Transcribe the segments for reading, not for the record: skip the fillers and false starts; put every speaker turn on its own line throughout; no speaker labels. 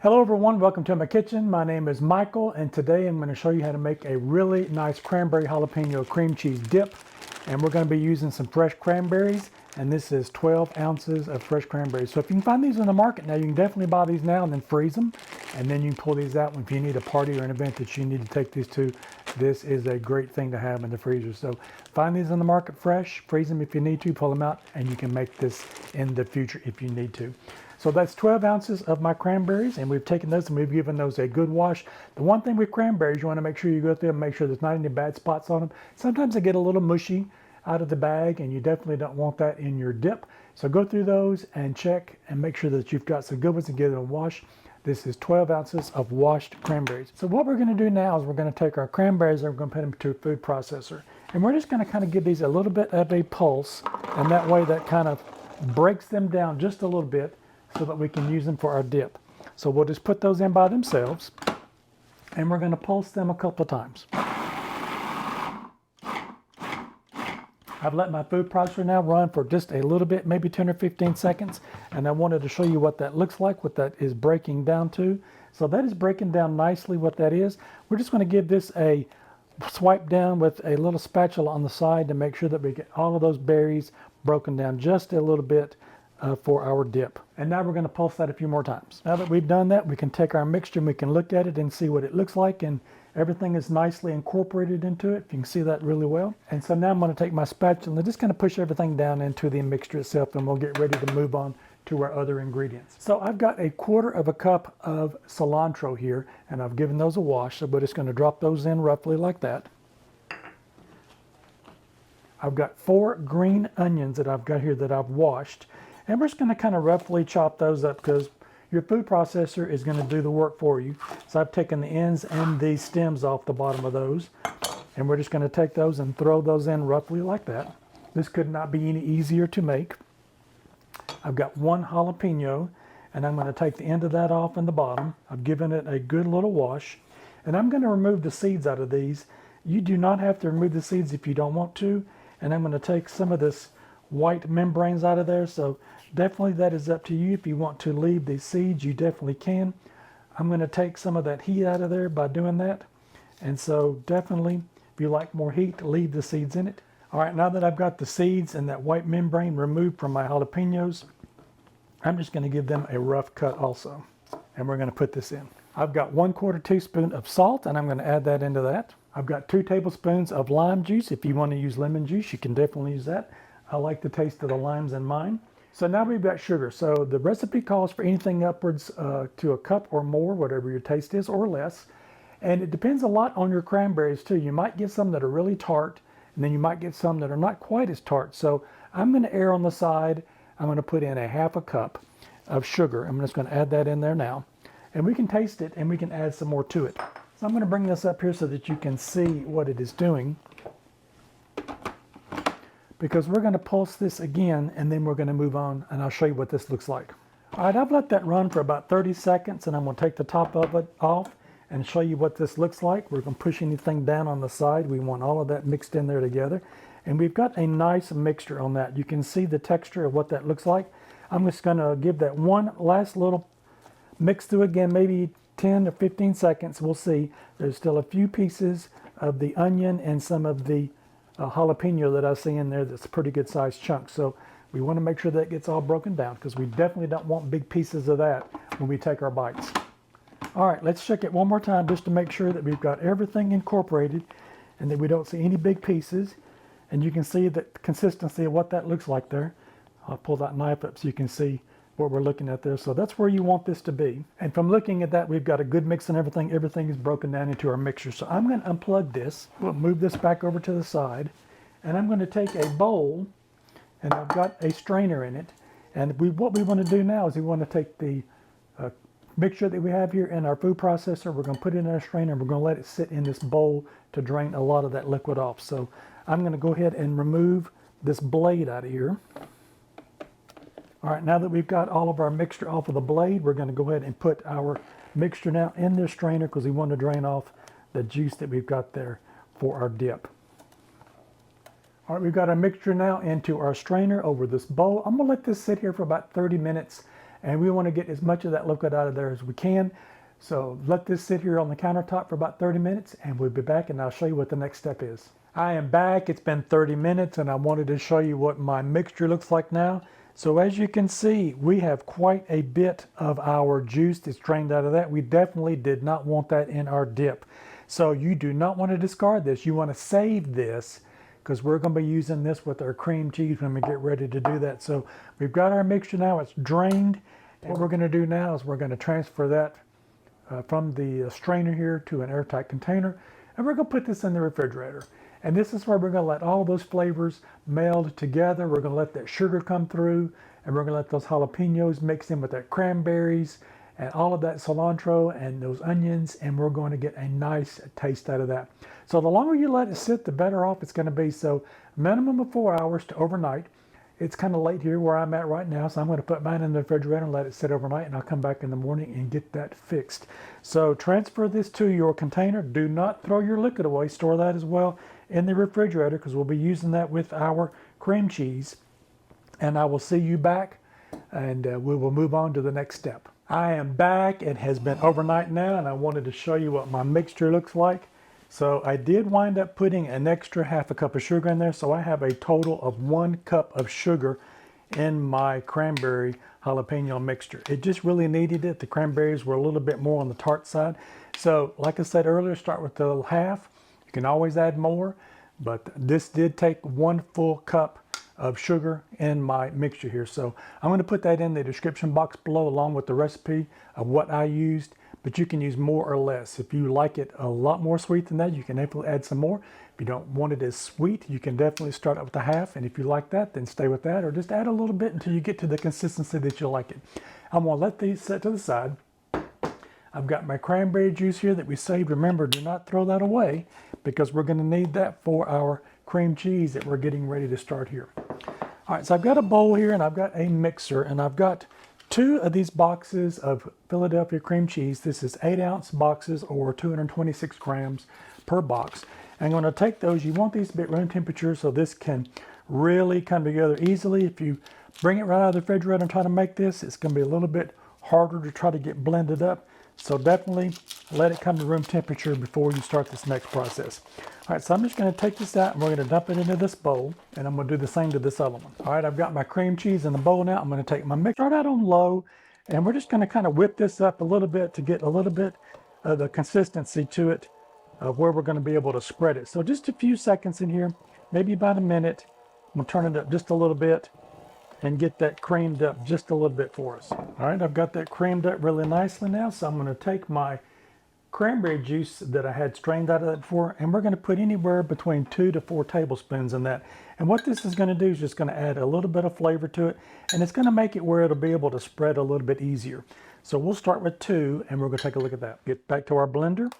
Hello everyone, welcome to my kitchen. My name is Michael and today I'm going to show you how to make a really nice cranberry jalapeno cream cheese dip. And we're going to be using some fresh cranberries, and this is 12 ounces of fresh cranberries. So if you can find these in the market now, you can definitely buy these now and then freeze them. And then you can pull these out if you need a party or an event that you need to take these to. This is a great thing to have in the freezer. So find these in the market fresh, freeze them if you need to, pull them out, and you can make this in the future if you need to. So that's 12 ounces of my cranberries, and we've taken those and we've given those a good wash. The one thing with cranberries, you want to make sure you go through and make sure there's not any bad spots on them. Sometimes they get a little mushy out of the bag, and you definitely don't want that in your dip. So go through those and check and make sure that you've got some good ones and give them a wash. This is 12 ounces of washed cranberries. So what we're going to do now is we're going to take our cranberries and we're going to put them to a food processor. And we're just going to kind of give these a little bit of a pulse, and that way that kind of breaks them down just a little bit, so that we can use them for our dip. So we'll just put those in by themselves, and we're going to pulse them a couple of times. I've let my food processor now run for just a little bit, maybe 10 or 15 seconds, and I wanted to show you what that looks like, what that is breaking down to. So that is breaking down nicely what that is. We're just going to give this a swipe down with a little spatula on the side to make sure that we get all of those berries broken down just a little bit for our dip. And now we're going to pulse that a few more times. Now that we've done that, we can take our mixture and we can look at it and see what it looks like, and everything is nicely incorporated into it. You can see that really well. And so now I'm going to take my spatula and just kind of push everything down into the mixture itself, and we'll get ready to move on to our other ingredients. So I've got a quarter of a cup of cilantro here, and I've given those a wash, so we're just going to drop those in roughly like that. I've got 4 green onions that I've got here that I've washed. And we're just going to kind of roughly chop those up because your food processor is going to do the work for you. So I've taken the ends and the stems off the bottom of those. And we're just going to take those and throw those in roughly like that. This could not be any easier to make. I've got 1 jalapeno, and I'm going to take the end of that off in the bottom. I've given it a good little wash. And I'm going to remove the seeds out of these. You do not have to remove the seeds if you don't want to. And I'm going to take some of this white membranes out of there, so definitely that is up to you. If you want to leave the seeds, you definitely can. I'm going to take some of that heat out of there by doing that, and so definitely if you like more heat, leave the seeds in it. All right, now that I've got the seeds and that white membrane removed from my jalapenos, I'm just going to give them a rough cut also, and we're going to put this in. I've got 1/4 teaspoon of salt, and I'm going to add that into that. I've got 2 tablespoons of lime juice. If you want to use lemon juice, you can definitely use that. I like the taste of the limes in mine. So now we've got sugar. So the recipe calls for anything upwards to a cup or more, whatever your taste is, or less. And it depends a lot on your cranberries too. You might get some that are really tart, and then you might get some that are not quite as tart. So I'm going to err on the side. I'm going to put in a 1/2 cup of sugar. I'm just going to add that in there now. And we can taste it, and we can add some more to it. So I'm going to bring this up here so that you can see what it is doing, because we're going to pulse this again, and then we're going to move on, and I'll show you what this looks like. All right, I've let that run for about 30 seconds, and I'm going to take the top of it off and show you what this looks like. We're going to push anything down on the side. We want all of that mixed in there together, and we've got a nice mixture on that. You can see the texture of what that looks like. I'm just going to give that one last little mix through again, maybe 10 or 15 seconds. We'll see. There's still a few pieces of the onion and some of the jalapeno that I see in there that's a pretty good sized chunk. So we want to make sure that gets all broken down, because we definitely don't want big pieces of that when we take our bites. All right, let's check it one more time just to make sure that we've got everything incorporated and that we don't see any big pieces. And you can see the consistency of what that looks like there. I'll pull that knife up so you can see what we're looking at there. So that's where you want this to be. And from looking at that, we've got a good mix and everything. Everything is broken down into our mixture. So I'm going to unplug this. We'll move this back over to the side. And I'm going to take a bowl, and I've got a strainer in it. And what we want to do now is we want to take the mixture that we have here in our food processor. We're going to put it in our strainer, and we're going to let it sit in this bowl to drain a lot of that liquid off. So I'm going to go ahead and remove this blade out of here. All right, now that we've got all of our mixture off of the blade, we're going to go ahead and put our mixture now in this strainer, because we want to drain off the juice that we've got there for our dip. All right, we've got our mixture now into our strainer over this bowl. I'm going to let this sit here for about 30 minutes, and we want to get as much of that liquid out of there as we can. So let this sit here on the countertop for about 30 minutes and we'll be back and I'll show you what the next step is. I am back. It's been 30 minutes and I wanted to show you what my mixture looks like now. So as you can see, we have quite a bit of our juice that's drained out of that. We definitely did not want that in our dip. So you do not want to discard this. You want to save this because we're going to be using this with our cream cheese when we get ready to do that. So we've got our mixture now. It's drained. What we're going to do now is we're going to transfer that from the strainer here to an airtight container, and we're going to put this in the refrigerator. And this is where we're going to let all those flavors meld together. We're going to let that sugar come through, and we're going to let those jalapenos mix in with that cranberries and all of that cilantro and those onions, and we're going to get a nice taste out of that. So the longer you let it sit, the better off it's going to be. So minimum of 4 hours to overnight. It's kind of late here where I'm at right now, so I'm going to put mine in the refrigerator and let it sit overnight, and I'll come back in the morning and get that fixed. So transfer this to your container. Do not throw your liquid away. Store that as well in the refrigerator because we'll be using that with our cream cheese. And I will see you back, and we will move on to the next step. I am back. It has been overnight now, and I wanted to show you what my mixture looks like. So I did wind up putting an extra half a cup of sugar in there. So I have a total of 1 cup of sugar in my cranberry jalapeno mixture. It just really needed it. The cranberries were a little bit more on the tart side. So like I said earlier, start with the half. You can always add more, but this did take 1 full cup of sugar in my mixture here. So I'm going to put that in the description box below along with the recipe of what I used. But you can use more or less. If you like it a lot more sweet than that, you can definitely add some more. If you don't want it as sweet, you can definitely start out with a half. And if you like that, then stay with that, or just add a little bit until you get to the consistency that you like it. I'm gonna let these set to the side. I've got my cranberry juice here that we saved. Remember, do not throw that away because we're gonna need that for our cream cheese that we're getting ready to start here. All right, so I've got a bowl here and I've got a mixer and I've got 2 of these boxes of Philadelphia cream cheese. This is 8-ounce boxes or 226 grams per box. I'm going to take those. You want these to be at room temperature so this can really come together easily. If you bring it right out of the refrigerator and try to make this, it's going to be a little bit harder to try to get blended up. So definitely let it come to room temperature before you start this next process. All right, so I'm just going to take this out and we're going to dump it into this bowl, and I'm going to do the same to this other one. All right, I've got my cream cheese in the bowl now. I'm going to take my mix, start out on low, and we're just going to kind of whip this up a little bit to get a little bit of the consistency to it of where we're going to be able to spread it. So just a few seconds in here, maybe about a minute. I'm going to turn it up just a little bit and get that creamed up just a little bit for us. All right, I've got that creamed up really nicely now, so I'm going to take my cranberry juice that I had strained out of that before, and we're going to put anywhere between 2 to 4 tablespoons in that. And what this is going to do is just going to add a little bit of flavor to it, and it's going to make it where it'll be able to spread a little bit easier. So we'll start with 2, and we're going to take a look at that. Get back to our blender,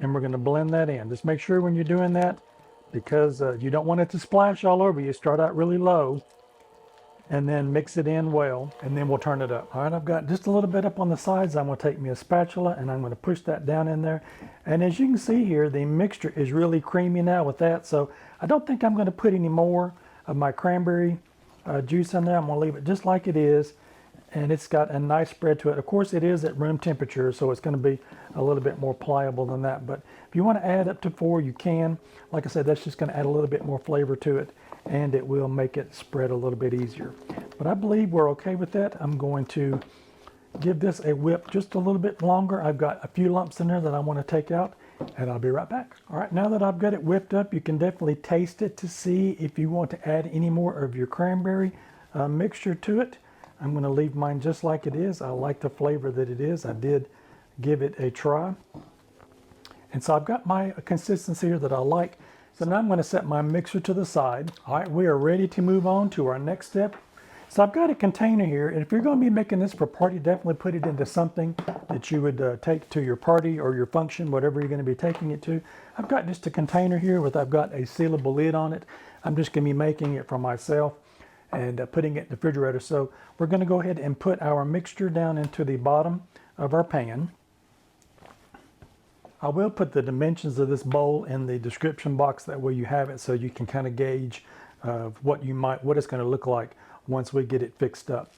and we're going to blend that in. Just make sure when you're doing that, because you don't want it to splash all over you, start out really low, and then mix it in well, and then we'll turn it up. All right, I've got just a little bit up on the sides. I'm gonna take me a spatula and I'm gonna push that down in there. And as you can see here, the mixture is really creamy now with that, so I don't think I'm gonna put any more of my cranberry juice in there. I'm gonna leave it just like it is, and it's got a nice spread to it. Of course, it is at room temperature, so it's gonna be a little bit more pliable than that, but if you wanna add up to 4, you can. Like I said, that's just gonna add a little bit more flavor to it, and it will make it spread a little bit easier. But I believe we're okay with that. I'm going to give this a whip just a little bit longer. I've got a few lumps in there that I want to take out, and I'll be right back. All right, now that I've got it whipped up, you can definitely taste it to see if you want to add any more of your cranberry mixture to it. I'm going to leave mine just like it is. I like the flavor that it is. I did give it a try. And so I've got my consistency here that I like. So now I'm going to set my mixer to the side. All right, we are ready to move on to our next step. So I've got a container here, and if you're going to be making this for a party, definitely put it into something that you would take to your party or your function, whatever you're going to be taking it to. I've got just a container here I've got a sealable lid on it. I'm just going to be making it for myself and putting it in the refrigerator. So we're going to go ahead and put our mixture down into the bottom of our pan. I will put the dimensions of this bowl in the description box, that way you have it so you can kind of gauge what it's going to look like once we get it fixed up.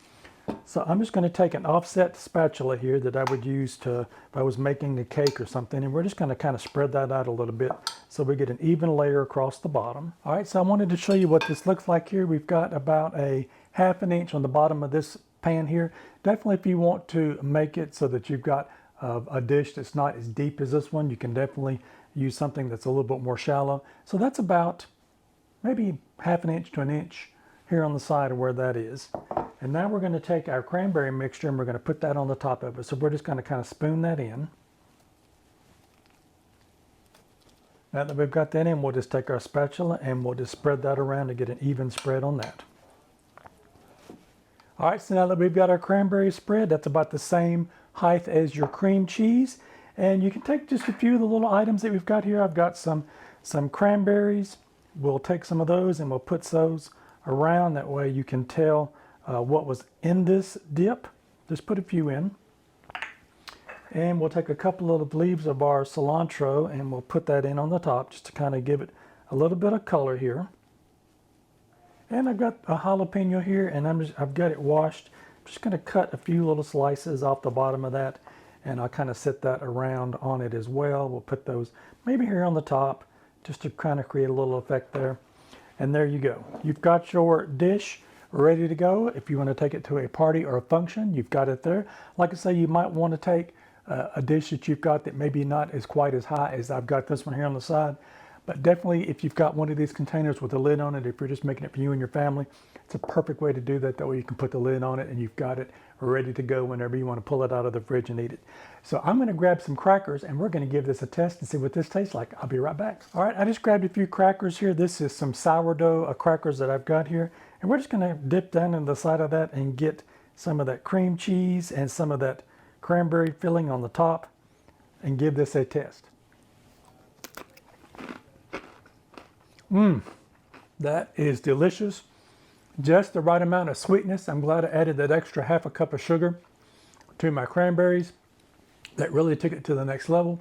So I'm just going to take an offset spatula here that I would use if I was making a cake or something, and we're just going to kind of spread that out a little bit so we get an even layer across the bottom. All right, so I wanted to show you what this looks like here. We've got about a 1/2 inch on the bottom of this pan here. Definitely if you want to make it so that you've got a dish that's not as deep as this one, you can definitely use something that's a little bit more shallow. So that's about maybe 1/2 inch to 1 inch here on the side of where that is. And now we're going to take our cranberry mixture and we're going to put that on the top of it. So we're just going to kind of spoon that in. Now that we've got that in, we'll just take our spatula and we'll just spread that around to get an even spread on that. All right, so now that we've got our cranberry spread, that's about the same height as your cream cheese. And you can take just a few of the little items that we've got here. I've got some cranberries. We'll take some of those and we'll put those around. That way you can tell what was in this dip. Just put a few in. And we'll take a couple of leaves of our cilantro and we'll put that in on the top just to kind of give it a little bit of color here. And I've got a jalapeno here and I've got it washed. I'm just going to cut a few little slices off the bottom of that and I'll kind of set that around on it as well. We'll put those maybe here on the top just to kind of create a little effect there. And there you go. You've got your dish ready to go. If you want to take it to a party or a function, you've got it there. Like I say, you might want to take a dish that you've got that maybe not as quite as high as I've got this one here on the side. But definitely if you've got one of these containers with a lid on it, if you're just making it for you and your family, it's a perfect way to do that. That way you can put the lid on it and you've got it ready to go whenever you want to pull it out of the fridge and eat it. So I'm going to grab some crackers and we're going to give this a test and see what this tastes like. I'll be right back. All right, I just grabbed a few crackers here. This is some sourdough crackers that I've got here. And we're just going to dip down in the side of that and get some of that cream cheese and some of that cranberry filling on the top and give this a test. That is delicious. Just the right amount of sweetness. I'm glad I added that extra 1/2 cup of sugar to my cranberries. That really took it to the next level.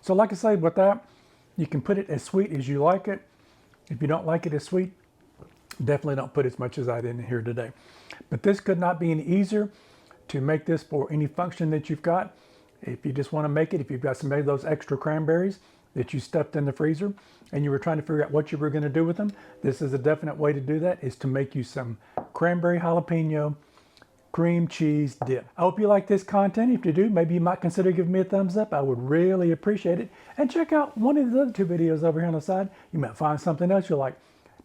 So like I say, with that, you can put it as sweet as you like it. If you don't like it as sweet, definitely don't put as much as I did in here today. But this could not be any easier to make this for any function that you've got. If you just want to make it, if you've got some of those extra cranberries that you stuffed in the freezer and you were trying to figure out what you were going to do with them, this is a definite way to do that, is to make you some cranberry jalapeno cream cheese dip. I hope you like this content. If you do, maybe you might consider giving me a thumbs up. I would really appreciate it. And check out one of the other 2 videos over here on the side. You might find something else you like.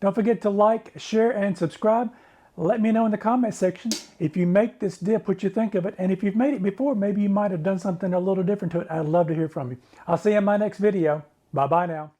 Don't forget to like, share, and subscribe. Let me know in the comment section if you make this dip, what you think of it. And if you've made it before, maybe you might have done something a little different to it. I'd love to hear from you. I'll see you in my next video. Bye-bye now.